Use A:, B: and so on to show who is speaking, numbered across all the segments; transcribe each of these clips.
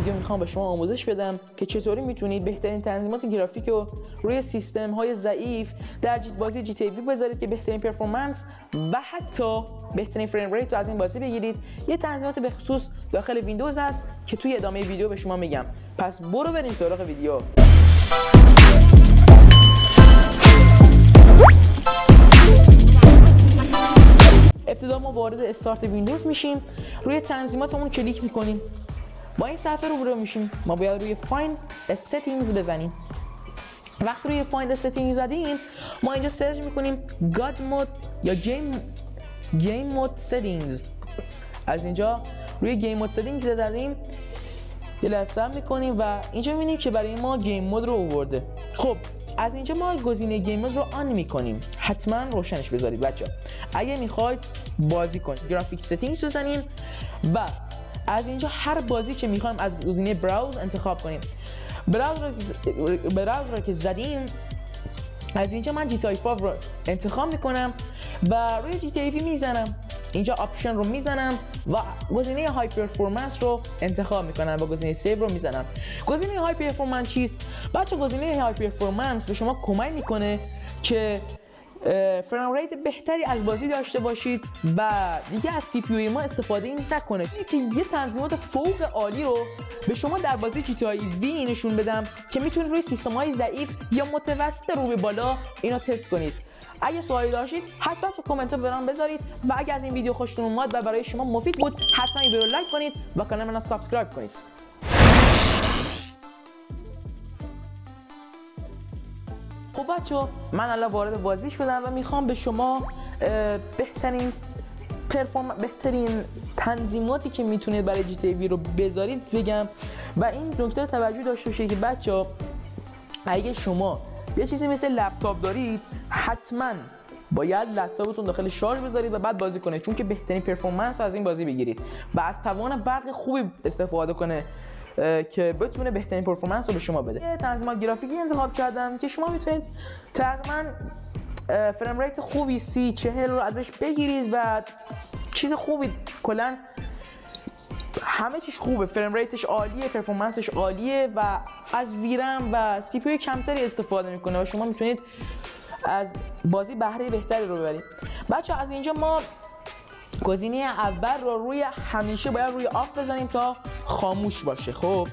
A: ویدیو میخوام به شما آموزش بدم که چطوری میتونید بهترین تنظیمات گرافیک رو روی سیستم های ضعیف در بازی جی تی ای بذارید که بهترین پرفورمنس و حتی بهترین فریم ریت رو از این بازی بگیرید. یه تنظیمات به خصوص داخل ویندوز هست که توی ادامه ویدیو به شما میگم. پس برو بریم سراغ ویدیو. ابتدا ما وارد استارت ویندوز میشیم، روی تنظیماتمون کلیک میکنیم، با این صفحه روبرو میشیم. ما باید روی فایند settings بزنیم. وقتی روی فایند settings زدیم ما اینجا سرچ میکنیم God mode یا game mode settings. از اینجا روی game mode settings زدیم، یه لحظه میکنیم و اینجا میبینیم که برای ما گیم مود رو آورده. خب از اینجا ما گزینه گیم مود رو آن میکنیم. حتما روشنش بذارید بچه‌ها اگه میخواید بازی کنید. گرافیک settings رو بزنیم و از اینجا هر بازی که میخوایم از گزینه براوز انتخاب کنیم. براوز رو که زدیم از اینجا من جی تی ای 5 رو انتخاب میکنم و روی جی تی ای میزنم. اینجا آپشن رو میزنم و گزینه های پرفورمنس رو انتخاب میکنم و گزینه سیو رو میزنم. گزینه های پرفورمنس چیست؟ بچه گزینه های پرفورمنس به شما کمک میکنه که فریم ریت بهتری از بازی داشته باشید و دیگه از سی پی یو ما استفاده نکنید. که یه تنظیمات فوق عالی رو به شما در بازی جی تی ای وی نشون بدم که میتونید روی سیستم های ضعیف یا متوسط رو به بالا اینا تست کنید. اگه سوالی داشتید حتما تو کامنت ها برام بذارید و اگه از این ویدیو خوشتون اومد و برای شما مفید بود حتما این ویدیو رو لایک کنید و کانال منو سابسکرایب کنید. خب بچه‌ها من الان وارد بازی شدم و میخوام به شما بهترین تنظیماتی که میتونید برای جی تی ای وی رو بذارید بگم و این نکته رو توجه داشته باشید که بچه‌ها اگه شما یه چیزی مثل لپتاپ دارید حتما باید لپتاپتون داخل شارژ بذارید و بعد بازی کنید، چون که بهترین پرفورمنس از این بازی بگیرید و از توان برق خوبی استفاده کنه که بتونه بهترین پرفورمنس رو به شما بده. یه تنظیمات گرافیکی انتخاب کردم که شما میتونید تقریبا فریم ریت خوبی 30-40 رو ازش بگیرید و چیز خوبی کلا همه چیش خوبه. فریم ریتش عالیه، پرفورمنسش عالیه و از ویرم و سی پی یو کمتری استفاده میکنه و شما میتونید از بازی بهره بهتری رو ببرید. بچه از اینجا ما گزینه اول رو روی همیشه باید روی آف بزنیم تا خاموش باشه. خب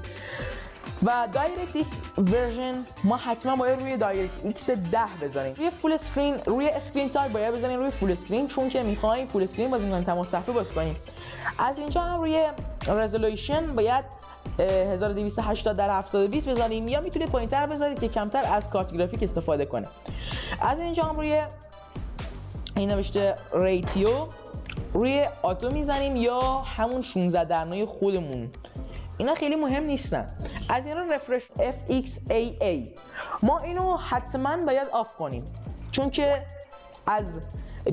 A: و دایرکت ایکس ورژن ما حتما باید روی دایرکت ایکس 10 بزنیم. روی فول اسکرین روی اسکرین تایپ باید بزنیم روی فول اسکرین، چون که میخوایم فول اسکرین بازی کنیم، تمام صفحه بازی کنیم. از اینجا هم روی رزولوشن باید 1280 در 720 بزنیم یا میتونید پایینتر بذارید که کمتر از کارت گرافیک استفاده کنه. از اینجا هم روی این نوشته ریتیو روی آتو میزنیم یا همون 16:9 خودمون، اینا خیلی مهم نیستن. از این رو رفرش FXAA ما اینو حتما باید آف کنیم، چون که از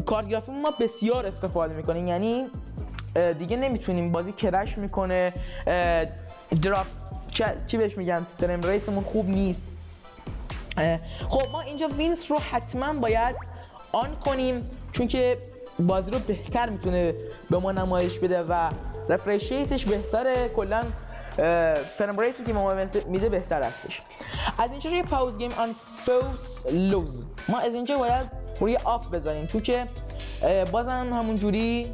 A: کارت گرافیک ما بسیار استفاده میکنیم، یعنی دیگه نمیتونیم، بازی کرش میکنه، دراپ چی بهش میگن، فریم ریتمون خوب نیست. خب ما اینجا وینس رو حتما باید آن کنیم، چون که بازی رو بهتر میتونه به ما نمایش بده و رفرش ریتش بهتره، کلا فریم ریتی که ما میده بهتر هستش. از اینجا روی پاوز گیم آن فوس لوز ما از اینجا باید روی آف بذاریم، چون که بازم همون جوری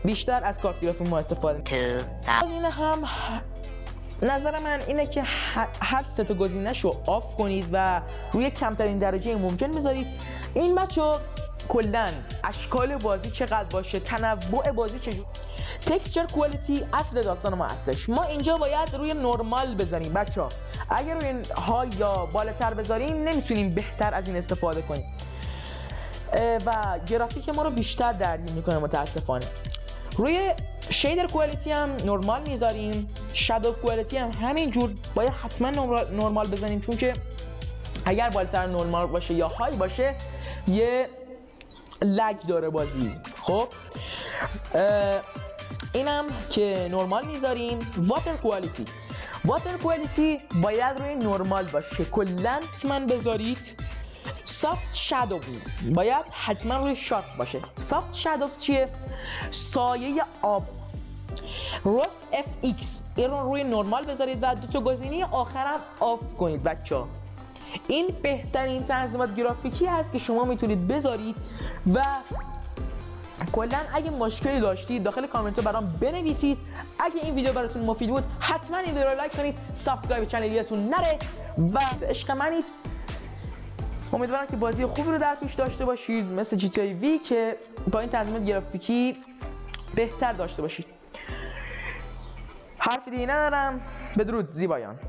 A: بیشتر از کارت گرافیک ما استفاده می‌کنیم. از این هم نظر من اینه که هر سه تا گزینه‌شو آف کنید و روی کمترین درجه ممکن بذارید. این بچه‌ها کلاً اشکال بازی چقدر باشه، تنوع بازی چجوری، تکسچر کوالیتی اصل داستان ما هستش. ما اینجا باید روی نورمال بذاریم بچه‌ها، اگر روی های یا بالاتر بذاریم نمیتونیم بهتر از این استفاده کنیم و گرافیک ما رو بیشتر درگیر میکنه متاسفانه. روی شیدر کوالیتی هم نورمال میذاریم، شادو کوالیتی هم همینجور باید حتما نورمال بزنیم، چون که اگر بالاتر نورمال باشه یا های باشه یه لگ داره بازی. خب اینم که نورمال میذاریم. واتر کوالیتی باید روی نورمال باشه، کلا حتما بذارید. سافت شادوز باید حتما روی شارپ باشه. سافت شادو چیه؟ سایه آب. راست FX این رو روی نرمال بذارید و 2 تا گزینه آخرم آف کنید بچه‌ها. این بهترین تنظیمات گرافیکی هست که شما میتونید بذارید و کلا اگه مشکلی داشتید داخل کامنت برام بنویسید. اگه این ویدیو براتون مفید بود حتما این ویدیو رو لایک کنید، سابسکرایب چنلیاتون نره و عشق منید. امیدوارم که بازی خوبی رو در پیش داشته باشید مثل GTA V که با این تنظیمات گرافیکی بهتر داشته باشید. حرف دیگه ندارم. بدرود زیبایان.